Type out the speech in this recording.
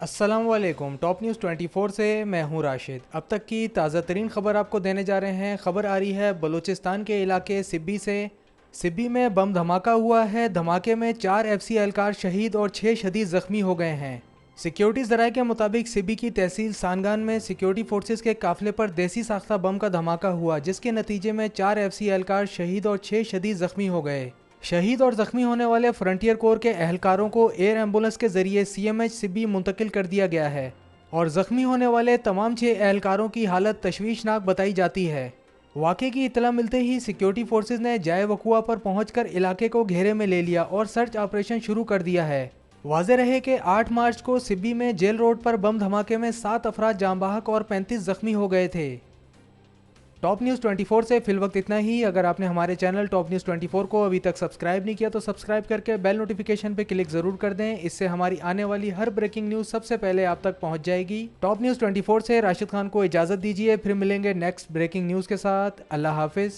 अस्सलामुअलैकुम। Top news 24 से मैं हूं राशिद। अब तक की ताज़ा तरीन खबर आपको देने जा रहे हैं। खबर आ रही है बलूचिस्तान के इलाके सिब्बी से। सिब्बी में बम धमाका हुआ है। धमाके में 4 एफसी एहलकार शहीद और 6 शदीद ज़ख्मी हो गए हैं। सिक्योरिटी ज़राए के मुताबिक सिब्बी की तहसील सानगान में सिक्योरिटी फोर्सेस के काफिले पर देसी साख्ता बम का धमाका हुआ, जिसके नतीजे में 4 एफसी एहलकार शहीद और 6 शदीद ज़ख्मी हो गए। शहीद और जख्मी होने वाले फ्रंटियर कोर के एहलकारों को एयर एम्बुलेंस के जरिए सीएमएच सिब्बी मुंतकिल कर दिया गया है और जख्मी होने वाले तमाम 6 एहलकारों की हालत तशवीशनाक बताई जाती है। वाक़े की इतला मिलते ही सिक्योरिटी फोर्सेज ने जाए वकुआ पर पहुंचकर इलाके को घेरे में ले लिया और सर्च ऑपरेशन शुरू कर दिया है। वाज़े रहे कि 8 मार्च को सिब्बी में जेल रोड पर बम धमाके में 7 अफराद जाँ बहक और 35 जख्मी हो गए थे। टॉप न्यूज़ 24 से फिलवक्त इतना ही। अगर आपने हमारे चैनल टॉप न्यूज़ 24 को अभी तक सब्सक्राइब नहीं किया तो सब्सक्राइब करके बेल नोटिफिकेशन पे क्लिक ज़रूर कर दें। इससे हमारी आने वाली हर ब्रेकिंग न्यूज़ सबसे पहले आप तक पहुंच जाएगी। टॉप न्यूज़ 24 से राशिद खान को इजाज़त दीजिए, फिर मिलेंगे नेक्स्ट ब्रेकिंग न्यूज़ के साथ। अल्लाह हाफिज़।